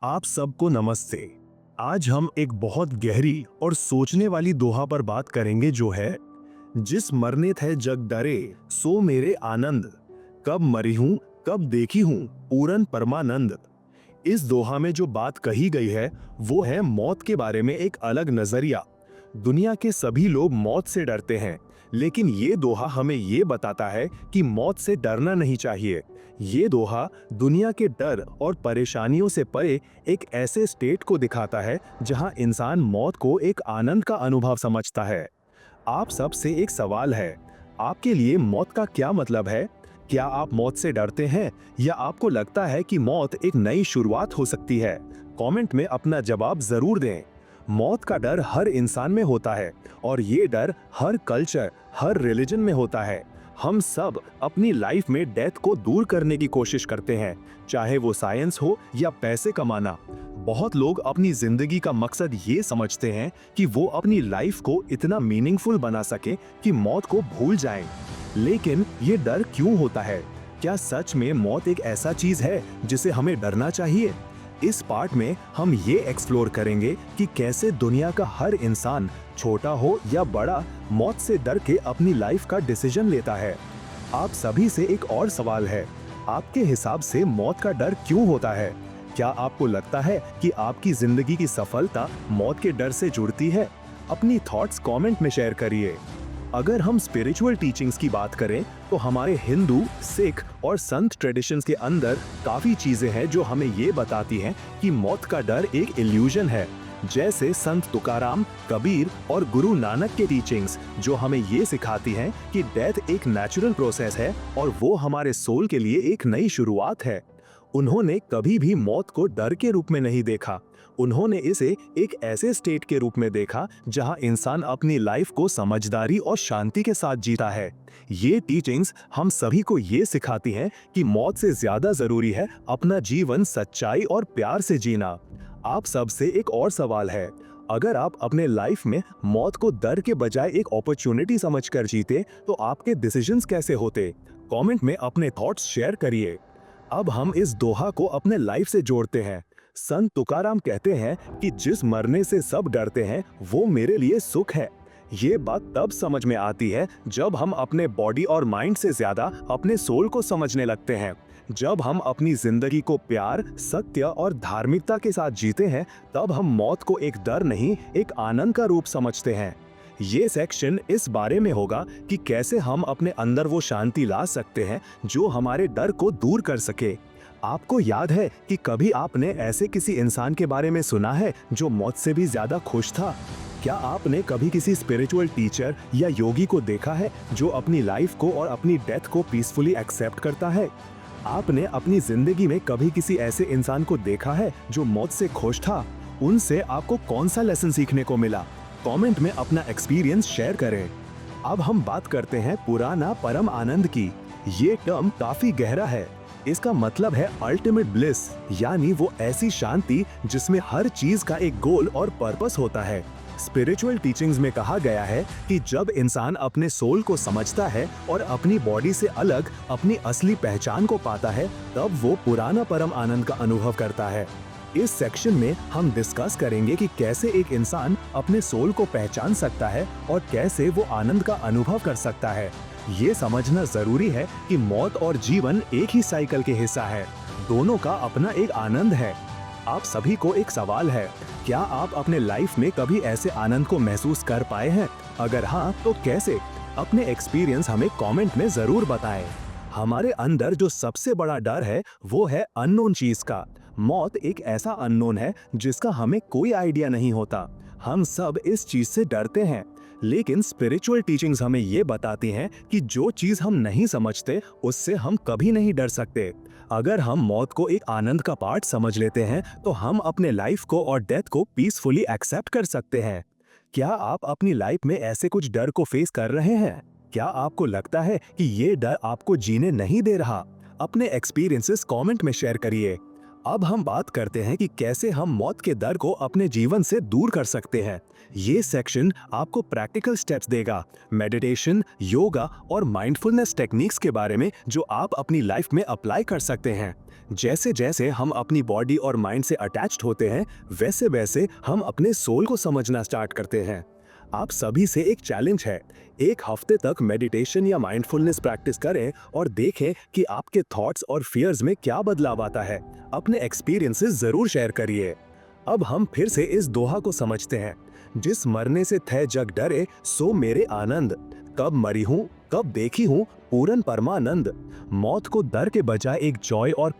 आप सबको नमस्ते। आज हम एक बहुत गहरी और सोचने वाली दोहा पर बात करेंगे जो है, जिस मरने थे जग डरे सो मेरे आनंद, कब मरी हूं कब देखी हूं पूरन परमानंद। इस दोहा में जो बात कही गई है वो है मौत के बारे में एक अलग नजरिया। दुनिया के सभी लोग मौत से डरते हैं, लेकिन ये दोहा हमें ये बताता है कि मौत से डरना नहीं चाहिए। ये दोहा दुनिया के डर और परेशानियों से परे एक ऐसे स्टेट को दिखाता है जहां इंसान मौत को एक आनंद का अनुभव समझता है। आप सबसे एक सवाल है, आपके लिए मौत का क्या मतलब है? क्या आप मौत से डरते हैं या आपको लगता है कि मौत एक नई शुरुआत हो सकती है? कमेंट में अपना जवाब जरूर दें। मौत का डर हर इंसान में होता है और ये डर हर कल्चर, हर रिलीजन में होता है। हम सब अपनी लाइफ में डेथ को दूर करने की कोशिश करते हैं, चाहे वो साइंस हो या पैसे कमाना। बहुत लोग अपनी जिंदगी का मकसद ये समझते हैं कि वो अपनी लाइफ को इतना मीनिंगफुल बना सके कि मौत को भूल जाएं। लेकिन ये डर क्यों होता है? क्या सच में मौत एक ऐसा चीज है जिसे हमें डरना चाहिए? इस पार्ट में हम ये एक्सप्लोर करेंगे कि कैसे दुनिया का हर इंसान, छोटा हो या बड़ा, मौत से डर के अपनी लाइफ का डिसीजन लेता है। आप सभी से एक और सवाल है, आपके हिसाब से मौत का डर क्यों होता है? क्या आपको लगता है कि आपकी जिंदगी की सफलता मौत के डर से जुड़ती है? अपनी थॉट्स कमेंट में शेयर करिए। अगर हम स्पिरिचुअल टीचिंग्स की बात करें तो हमारे हिंदू, सिख और संत ट्रेडिशंस के अंदर काफी चीजें हैं जो हमें ये बताती हैं कि मौत का डर एक इल्यूजन है। जैसे संत तुकाराम, कबीर और गुरु नानक के टीचिंग्स जो हमें ये सिखाती हैं कि डेथ एक नेचुरल प्रोसेस है और वो हमारे सोल के लिए एक नई शुरुआत है। उन्होंने कभी भी मौत को डर के रूप में नहीं देखा। उन्होंने इसे एक ऐसे स्टेट के रूप में देखा जहां इंसान अपनी लाइफ को समझदारी और शांति के साथ जीता है। ये टीचिंग्स हम सभी को ये सिखाती हैं कि मौत से ज्यादा जरूरी है अपना जीवन सच्चाई और प्यार से जीना। आप सबसे एक और सवाल है, अगर आप अपने लाइफ में मौत को डर के बजाय एक अपॉर्चुनिटी समझकर जीते तो आपके डिसीजंस कैसे होते? कमेंट में अपने थॉट्स शेयर करिए। अब हम इस दोहा को अपने लाइफ से जोड़ते हैं। संत तुकाराम कहते हैं कि जिस मरने से सब डरते हैं वो मेरे लिए सुख है। ये बात तब समझ में आती है जब हम अपने बॉडी और माइंड से ज्यादा अपने सोल को समझने लगते हैं। जब हम अपनी जिंदगी को प्यार, सत्य और धार्मिकता के साथ जीते हैं, तब हम मौत को एक डर नहीं, एक आनंद का रूप समझते हैं। ये सेक्शन इस बारे में होगा कि कैसे हम अपने अंदर वो शांति ला सकते हैं जो हमारे डर को दूर कर सके। आपको याद है कि कभी आपने ऐसे किसी इंसान के बारे में सुना है जो मौत से भी ज्यादा खुश था? क्या आपने कभी किसी स्पिरिचुअल टीचर या योगी को देखा है जो अपनी लाइफ को और अपनी डेथ को पीसफुली एक्सेप्ट करता है? आपने अपनी जिंदगी में कभी किसी ऐसे इंसान को देखा है जो मौत से खुश था? उनसे आपको कौन सा लेसन सीखने को मिला? कमेंट में अपना एक्सपीरियंस शेयर करें। अब हम बात करते हैं पुराना परम आनंद की। ये टर्म काफी गहरा है। इसका मतलब है अल्टीमेट ब्लिस, यानी वो ऐसी शांति जिसमें हर चीज का एक गोल और पर्पस होता है। स्पिरिचुअल टीचिंग्स में कहा गया है कि जब इंसान अपने सोल को समझता है और अपनी बॉडी से अलग अपनी असली पहचान को पाता है, तब वो पुराना परम आनंद का अनुभव करता है। इस सेक्शन में हम डिस्कस करेंगे कि कैसे एक इंसान अपने सोल को पहचान सकता है और कैसे वो आनंद का अनुभव कर सकता है। ये समझना जरूरी है कि मौत और जीवन एक ही साइकिल के हिस्सा है, दोनों का अपना एक आनंद है। आप सभी को एक सवाल है, क्या आप अपने लाइफ में कभी ऐसे आनंद को महसूस कर पाए हैं? अगर हाँ, तो कैसे? अपने एक्सपीरियंस हमें कमेंट में जरूर बताएं। हमारे अंदर जो सबसे बड़ा डर है वो है अननोन चीज का। मौत एक ऐसा अननोन है जिसका हमें कोई आइडिया नहीं होता। हम सब इस चीज से डरते हैं, लेकिन स्पिरिचुअल टीचिंग्स हमें ये बताती हैं कि जो चीज हम नहीं समझते उससे हम कभी नहीं डर सकते। अगर हम मौत को एक आनंद का पार्ट समझ लेते हैं तो हम अपने लाइफ को और डेथ को पीसफुली एक्सेप्ट कर सकते हैं। क्या आप अपनी लाइफ में ऐसे कुछ डर को फेस कर रहे हैं? क्या आपको लगता है कि ये डर आपको जीने नहीं दे रहा? अपने एक्सपीरियंसेस कमेंट में शेयर करिए। अब हम बात करते हैं कि कैसे हम मौत के डर को अपने जीवन से दूर कर सकते हैं। ये सेक्शन आपको प्रैक्टिकल स्टेप्स देगा, मेडिटेशन, योगा और माइंडफुलनेस टेक्निक्स के बारे में जो आप अपनी लाइफ में अप्लाई कर सकते हैं। जैसे जैसे हम अपनी बॉडी और माइंड से अटैच्ड होते हैं, वैसे वैसे हम अपने सोल को समझना स्टार्ट करते हैं। आप सभी से एक चैलेंज है, एक हफ्ते तक मेडिटेशन या माइंडफुलनेस प्रैक्टिस करें और देखें कि आपके थॉट्स और फियर्स में क्या बदलाव आता है। अपने एक्सपीरियंसेस जरूर शेयर करिए। अब हम फिर से इस दोहा को समझते हैं, जिस मरने से थे जग डरे सो मेरे आनंद। कब मरी हूँ, कब देखी हूँ पूरन परमानंद। मौत को डर के बजाय एक जॉय और